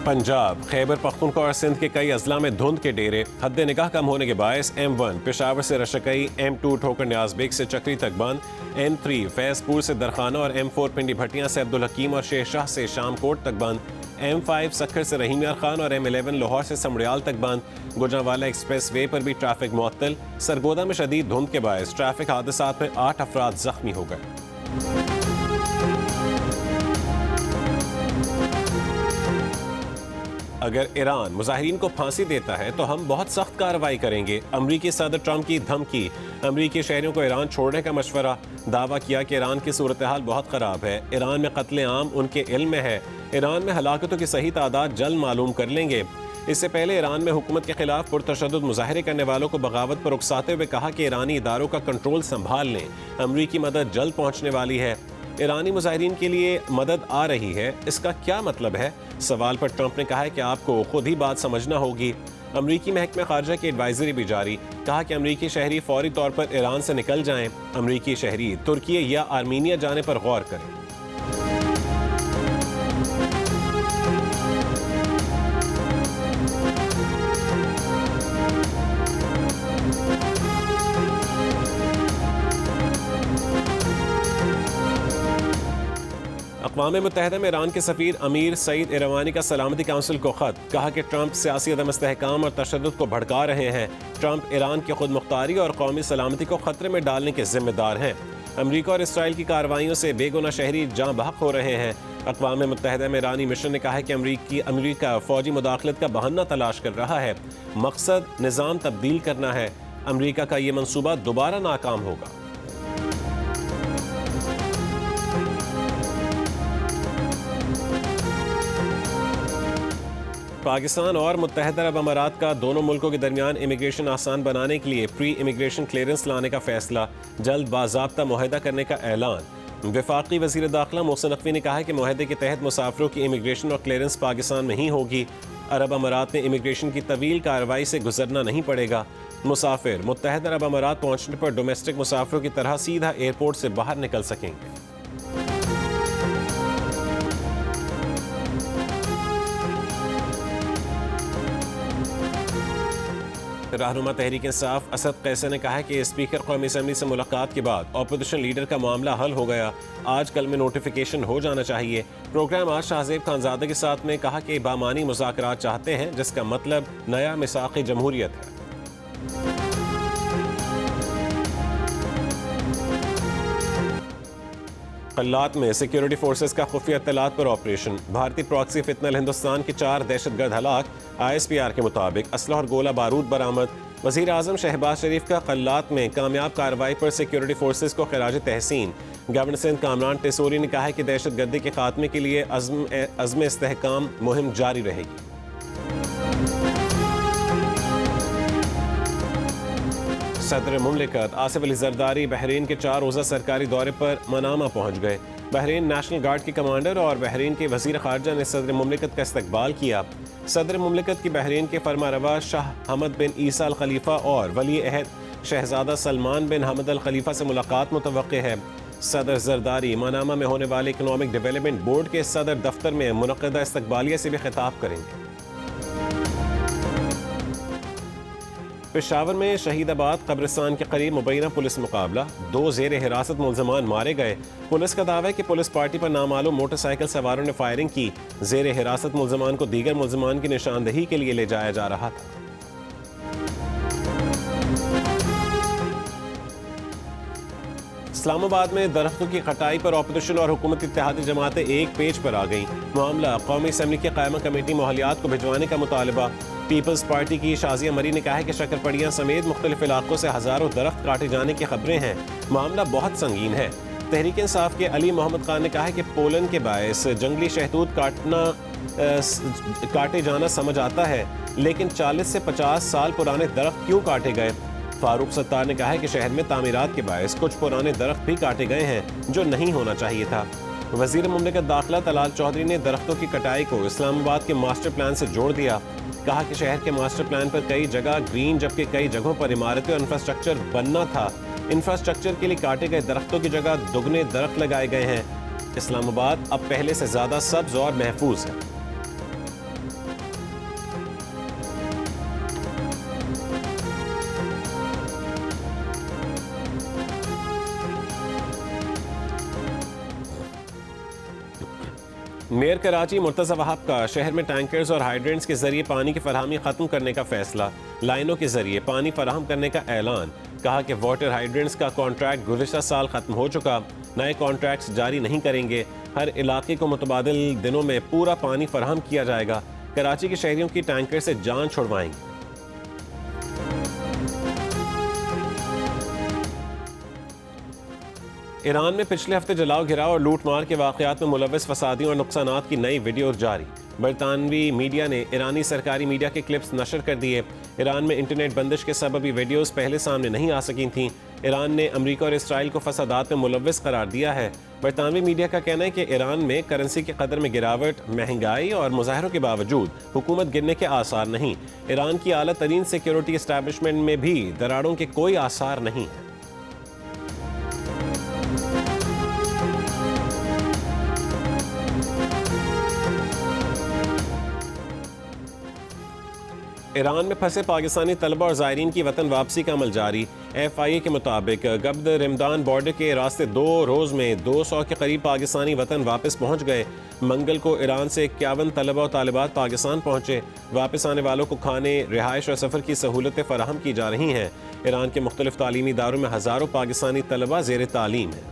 पंजाब, खैबर पख्तूनख्वा और सिंध के कई अजला में धुंध के डेरे, हद निगाह कम होने के बायस M1 पेशावर से रशकई, M2 ठोकर न्याज बेग से चक्री तक बंद, M3 फैजपुर से दरखाना और M4 पिंडी भट्टियां से अब्दुल हकीम और शेरशाह से शामकोट तक बंद, M5 सखर से रहीम यार खान और M11 लाहौर से समड़ियाल तक बंद। गुजरांवाला एक्सप्रेस वे पर भी ट्रैफिक मुअत्तल। सरगोदा में शदीद धुंध के बायस ट्रैफिक हादसात में 8 अफराद जख्मी हो गए। अगर ईरान मुजाहिरीन को फांसी देता है तो हम बहुत सख्त कार्रवाई करेंगे, अमरीकी सदर ट्रंप की धमकी। अमरीकी शहरियों को ईरान छोड़ने का मशवरा। दावा किया कि ईरान की सूरत हाल बहुत ख़राब है, ईरान में कत्ले आम उनके इल्म में है, ईरान में हलाकतों की सही तादाद जल्द मालूम कर लेंगे। इससे पहले ईरान में हुकूमत के खिलाफ पुरतशद्दुद मुजाहरे करने वालों को बगावत पर उकसाते हुए कहा कि ईरानी इदारों का कंट्रोल संभाल लें, अमरीकी मदद जल्द पहुँचने वाली है। ईरानी मुजाहिरीन के लिए मदद आ रही है, इसका क्या मतलब है? सवाल पर ट्रंप ने कहा है कि आपको खुद ही बात समझना होगी। अमरीकी महकमे खारजा की एडवाइजरी भी जारी, कहा कि अमरीकी शहरी फौरी तौर पर ईरान से निकल जाएं, अमरीकी शहरी तुर्की या आर्मीनिया जाने पर गौर करें। अक़वाम मुत्तहिदा में ईरान के सफ़ीर अमीर सईद इरवानी का सलामती काउंसिल को ख़त, कहा कि ट्रंप सियासी अदम इस्तेहकाम और तशद्दुद को भड़का रहे हैं। ट्रंप ईरान की खुद मुख्तारी और कौमी सलामती को ख़तरे में डालने के जिम्मेदार हैं। अमरीका और इसराइल की कार्रवाइयों से बेगुनाह शहरी जाँ बहक हो रहे हैं। अक़वाम मुत्तहिदा में ईरानी मिशन ने कहा है कि अमरीका फ़ौजी मुदाखलत का बहाना तलाश कर रहा है, मकसद निज़ाम तब्दील करना है। अमरीका का ये मनसूबा दोबारा नाकाम होगा। पाकिस्तान और मुत्तहिदा अरब अमारात का दोनों मुल्कों के दरमियान इमिग्रेशन आसान बनाने के लिए प्री इमिग्रेशन क्लियरेंस लाने का फैसला, जल्द बाज़ाब्ता मुआहदा करने का ऐलान। वफाकी वज़ीर दाखिला मोहसिन नकवी ने कहा है कि मुआहदे के तहत मुसाफिरों की इमिग्रेशन और क्लियरेंस पाकिस्तान में ही होगी। अरब अमारात में इमिग्रेशन की तवील कार्रवाई से गुजरना नहीं पड़ेगा। मुसाफिर मुत्तहिदा अरब अमारात पहुँचने पर डोमेस्टिक मुसाफिरों की तरह सीधा एयरपोर्ट से बाहर निकल सकेंगे। रहनुमा तहरीक इंसाफ असद कैसर ने कहा है कि स्पीकर कौमी असम्बली से मुलाकात के बाद अपोजिशन लीडर का मामला हल हो गया, आज कल में नोटिफिकेशन हो जाना चाहिए। प्रोग्राम आज शाहजेब खानजादे के साथ में कहा कि बामानी मुज़ाकरात चाहते हैं, जिसका मतलब नया मिसाक़ जमहूरियत है। कल्लात में सिक्योरिटी फोर्सेस का खुफिया इत्तलात पर ऑपरेशन, भारतीय प्रॉक्सी फितनल हिंदुस्तान के 4 दहशतगर्द हलाक। ISPR के मुताबिक असला और गोला बारूद बरामद। वज़ीर आज़म शहबाज शरीफ का कल्लात में कामयाब कार्रवाई पर सिक्योरिटी फोर्सेस को खिराज तहसीन। गवर्नर सिंध कामरान टेसोरी ने कहा है कि दहशतगर्दी के खात्मे के लिए अज़्म इस्तेहकाम मुहिम जारी रहेगी। सदर मुमलिकत आसिफ अली जरदारी बहरीन के 4 रोज़ा सरकारी दौरे पर मनामा पहुँच गए। बहरीन नेशनल गार्ड के कमांडर और बहरीन के वज़ीर ख़ारजा ने सदर मुमलिकत का इस्तकबाल किया। सदर मुमलिकत की बहरीन के फरमारवा शाह हमद बिन ईसा अल खलीफा और वली अहद शहजादा सलमान बिन हमद अल खलीफा से मुलाकात मुतवक्के है। सदर जरदारी मनामा में होने वाले इकनॉमिक डेवलपमेंट बोर्ड के सदर दफ्तर में मुनक़दा इस्तकबालिया से भी खिताब करेंगे। पेशावर में शहीदाबाद कब्रिस्तान के करीब मुबैना पुलिस मुकाबला, 2 ज़ेर हिरासत मुलजमान मारे गए। पुलिस का दावा है कि पुलिस पार्टी पर नामालूम मोटरसाइकिल सवारों ने फायरिंग की। ज़ेर हिरासत मुलजमान को दीगर मुलजमान की निशानदही के लिए ले जाया जा रहा था। इस्लामाबाद में दरख्तों की कटाई पर अपोजिशन और हुकूमती इत्तेहादी जमातें एक पेज पर आ गईं। मामला कौमी असम्बली की कायमा कमेटी मोहलियात को भिजवाने का मुतालबा। पीपल्स पार्टी की शाजिया मरी ने कहा है कि शक्करपड़ियाँ समेत मुख्तलिफ इलाकों से हज़ारों दरख्त काटे जाने की खबरें हैं, मामला बहुत संगीन है। तहरीक इंसाफ के अली मोहम्मद खान ने कहा है कि पोलन के बायस जंगली शहतूत काटे जाना समझ आता है, लेकिन 40 से 50 साल पुराने दरख्त क्यों काटे गए? फारूक सत्तार ने कहा है कि शहर में तामीरात के बायस कुछ पुराने दरख्त भी काटे गए हैं जो नहीं होना चाहिए था। वज़ीर मुमलिकत दाखिला तलाल चौधरी ने दरख्तों की कटाई को इस्लामाबाद के मास्टर प्लान से जोड़ दिया। कहा कि शहर के मास्टर प्लान पर कई जगह ग्रीन जबकि कई जगहों पर इमारतें और इंफ्रास्ट्रक्चर बनना था। इंफ्रास्ट्रक्चर के लिए काटे गए दरख्तों की जगह दुगने दरख्त लगाए गए हैं। इस्लामाबाद अब पहले से ज्यादा सब्ज और महफूज है। मेयर कराची मुर्तज़ा वहाब का शहर में टैंकर्स और हाइड्रेंट्स के जरिए पानी की फरहमी खत्म करने का फैसला, लाइनों के जरिए पानी फराहम करने का ऐलान। कहा कि वाटर हाइड्रेंट्स का कॉन्ट्रैक्ट गुज़िश्ता साल खत्म हो चुका, नए कॉन्ट्रैक्ट्स जारी नहीं करेंगे। हर इलाके को मुतबादिल दिनों में पूरा पानी फराहम किया जाएगा। कराची के शहरियों की टैंकर से जान छुड़वाएंगे। ईरान में पिछले हफ्ते जलाओ घिराव और लूटमार के वाक़यात में मुलव्वस फसादियों और नुकसानात की नई वीडियो जारी। बरतानवी मीडिया ने ईरानी सरकारी मीडिया के क्लिप्स नशर कर दिए। ईरान में इंटरनेट बंदिश के सबब ये वीडियोस पहले सामने नहीं आ सकी थीं। ईरान ने अमरीका और इसराइल को फसादात में मुलव्वस करार दिया है। बरतानवी मीडिया का कहना है कि ईरान में करेंसी के कदर में गिरावट, महंगाई और मुजाहरों के बावजूद हुकूमत गिरने के आसार नहीं। ईरान की आला तरीन सिक्योरिटी एस्टैब्लिशमेंट में भी दरारों के कोई आसार नहीं है। ईरान में फंसे पाकिस्तानी तलबा और ज़ायरीन की वतन वापसी का अमल जारी। FIA के मुताबिक गब्द रमदान बॉर्डर के रास्ते 2 रोज़ में 200 के करीब पाकिस्तानी वतन वापस पहुँच गए। मंगल को ईरान से 51 तलबा और तालिबात पाकिस्तान पहुँचे। वापस आने वालों को खाने, रिहाइश और सफ़र की सहूलतें फराहम की जा रही हैं। ईरान के मुख्तलिफ तालीमी इदारों में हज़ारों पाकिस्तानी तलबा ज़ेर तालीम हैं।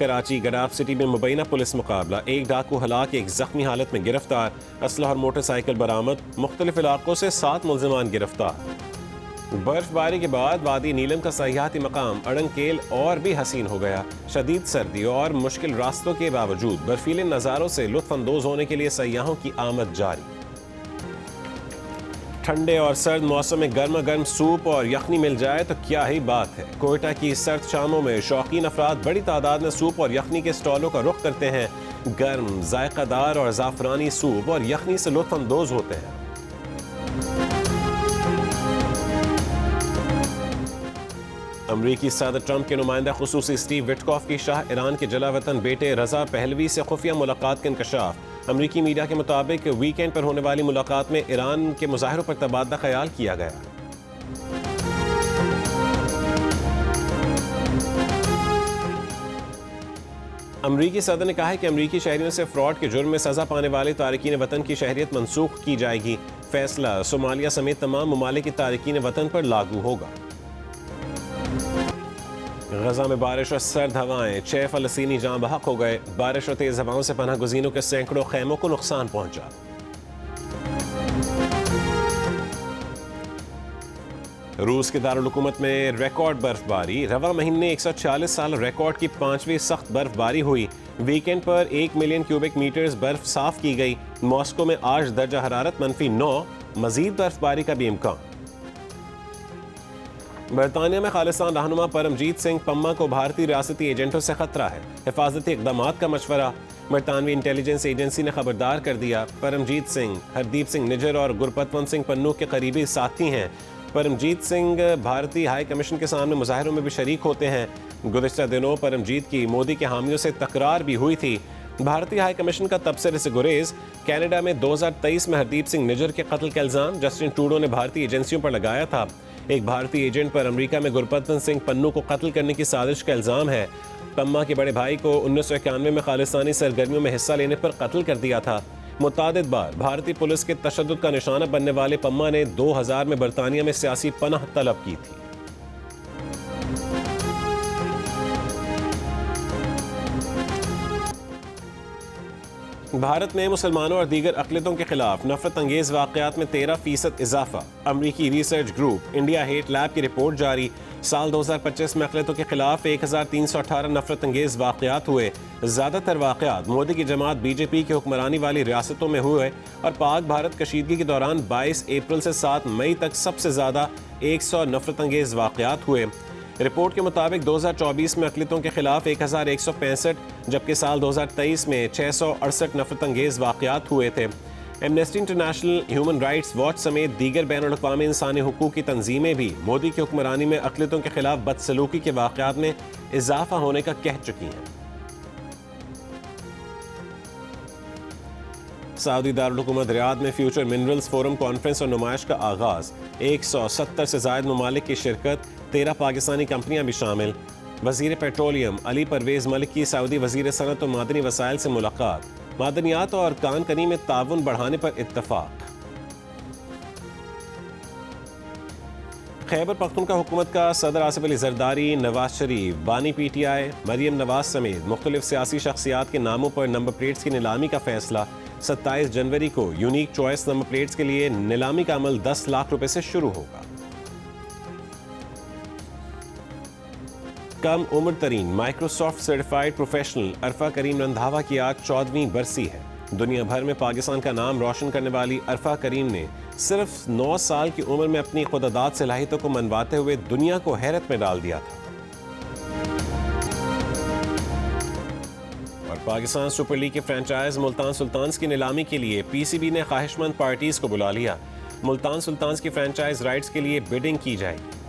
कराची गडाफ सिटी में मुबैना पुलिस मुकाबला, एक डाकू हलाक, एक जख्मी हालत में गिरफ्तार। असलहा और मोटरसाइकिल बरामद, मुख्तलिफ इलाकों से 7 मुल्जिमान गिरफ्तार। बर्फबारी के बाद वादी नीलम का सयाहती मकाम अड़ंगकेल और भी हसीन हो गया। शदीद सर्दी और मुश्किल रास्तों के बावजूद बर्फीले नज़ारों से लुत्फ अंदोज होने के लिए सयाहों की आमद जारी। ठंडे और सर्द मौसम में गर्मा गर्म सूप और यखनी मिल जाए तो क्या ही बात है। कोयटा की सर्द शामों में शौकीन अफराद बड़ी तादाद में सूप और यखनी के स्टॉलों का रुख करते हैं। गर्म, जायकादार और ज़ाफ़रानी सूप और यखनी से लुत्फ अंदोज होते हैं। अमरीकी सदर ट्रंप के नुमाइंदा खुसूसी स्टीव विटकॉफ की शाह ईरान के जलावतन बेटे रजा पहलवी से खुफिया मुलाकात का इंकशाफ। अमरीकी मीडिया के मुताबिक वीकेंड पर होने वाली मुलाकात में ईरान के मुजाहिरों पर तबादला ख्याल किया गया। अमरीकी सदर ने कहा है कि अमरीकी शहरियों से फ्रॉड के जुर्म में सजा पाने वाले तारकीन वतन की शहरियत मनसूख की जाएगी। फैसला सोमालिया समेत तमाम ममालिक की तारकीन वतन पर लागू होगा। गजा में बारिश और सर्द हवाएं, 6 फ़लस्तीनी जान बहक हो गए। बारिश और तेज हवाओं से पनाह गुज़ीनों के सैकड़ों खैमों को नुकसान पहुंचा। रूस के दारुल हुकूमत में रिकॉर्ड बर्फबारी। रवा महीने 146 साल रिकॉर्ड की 5वीं सख्त बर्फबारी हुई। वीकेंड पर 1 मिलियन क्यूबिक मीटर्स बर्फ साफ की गई। मॉस्को में आज दर्जा हरारत -9, मजीद बर्फबारी का भी इम्कान। बरतानिया में खालिस्तान रहनुमा परमजीत सिंह पम्मा को भारतीय रियासती एजेंटों से खतरा है। हिफाजती इकदाम का मशवरा। बरतानवी इंटेलिजेंस एजेंसी ने खबरदार कर दिया। परमजीत सिंह हरदीप सिंह निजर और गुरपतवंत सिंह पन्नू के करीबी साथी हैं। परमजीत सिंह भारतीय हाई कमीशन के सामने मुजाहिरों में भी शरीक होते हैं। गुज़िश्ता दिनों परमजीत की मोदी के हामियों से तकरार भी हुई थी। भारतीय हाई कमीशन का तबसरे से गुरेज। कनाडा में 2023 में हरदीप सिंह निजर के कत्ल का इल्ज़ाम जस्टिन ट्रूडो ने भारतीय एजेंसियों पर लगाया था। एक भारतीय एजेंट पर अमेरिका में गुरपतवंत सिंह पन्नू को कत्ल करने की साजिश का इल्ज़ाम है। पम्मा के बड़े भाई को 1991 में खालिस्तानी सरगर्मियों में हिस्सा लेने पर कत्ल कर दिया था। मुतादिद बार भारतीय पुलिस के तशद्दुद का निशाना बनने वाले पम्मा ने 2000 में बरतानिया में सियासी पनाह तलब की थी। भारत में मुसलमानों और दीगर अक़लियतों के खिलाफ नफरत अंगेज़ वाक़यात में 13% इजाफा। अमरीकी research group India hate lab की रिपोर्ट जारी। साल 2025 में अक़लियतों के खिलाफ 1318 नफरत अंगेज़ वाक़यात हुए। ज़्यादातर वाक़यात मोदी की जमात BJP की हुक्मरानी वाली रियासतों में हुए और पाक भारत कशीदगी के दौरान 22 अप्रैल से 7 मई तक सबसे ज़्यादा 100 नफरत अंगेज़ वाक़यात हुए। रिपोर्ट के मुताबिक 2024 में अक़लियतों के खिलाफ 1165, जबकि साल 2023 में 668 नफरत अंगेज़ वाक़यात हुए थे। Amnesty international, human rights watch समेत दीगर बैनुल-अक़वामी इंसानी हुकूक़ की तंजीमें भी मोदी की हुक्मरानी में अक़लियतों के खिलाफ बदसलूकी के वाक़यात में इजाफा होने का कह चुकी हैं। सऊदी दारुल-हुकूमत रियाद में फ्यूचर मिनरल्स फोरम कॉन्फ्रेंस और नुमाइश का आगाज। 170 से ज़ायद ममालिक की शिरकत, 13 पाकिस्तानी कंपनियां भी शामिल। वजीर पेट्रोलियम अली परवेज मलिक की सऊदी वजीर सनत और मादनी वसाइल से मुलाकात। मादनियात और कान कनी में ताउन बढ़ाने पर इत्तफाक। खैबर पख्तूनख्वा हुकूमत का सदर आसिफ अली जरदारी, नवाज शरीफ, बानी PTI, मरियम नवाज समेत मुख्तलिफ सियासी शख्सियात के नामों पर नंबर प्लेट्स की नीलामी का फैसला। 27 जनवरी को यूनिक चॉइस नंबर प्लेट्स के लिए नीलामी का अमल 10 लाख रुपए से शुरू होगा। कम उम्र तरीन माइक्रोसॉफ्ट सर्टिफाइड प्रोफेशनल अरफा करीम रंधावा की आज 14वीं बरसी है। दुनिया भर में पाकिस्तान का नाम रोशन करने वाली अरफा करीम ने सिर्फ 9 साल की उम्र में अपनी खुदादाद सलाहियतों को मनवाते हुए दुनिया को हैरत में डाल दिया था। और पाकिस्तान सुपर लीग के फ्रेंचाइज मुल्तान सुल्तान्स की नीलामी के लिए PCB ने ख्वाहिशमंद पार्टीज को बुला लिया। मुल्तान सुल्तान्स की फ्रेंचाइज राइट्स के लिए बिडिंग की जाएगी।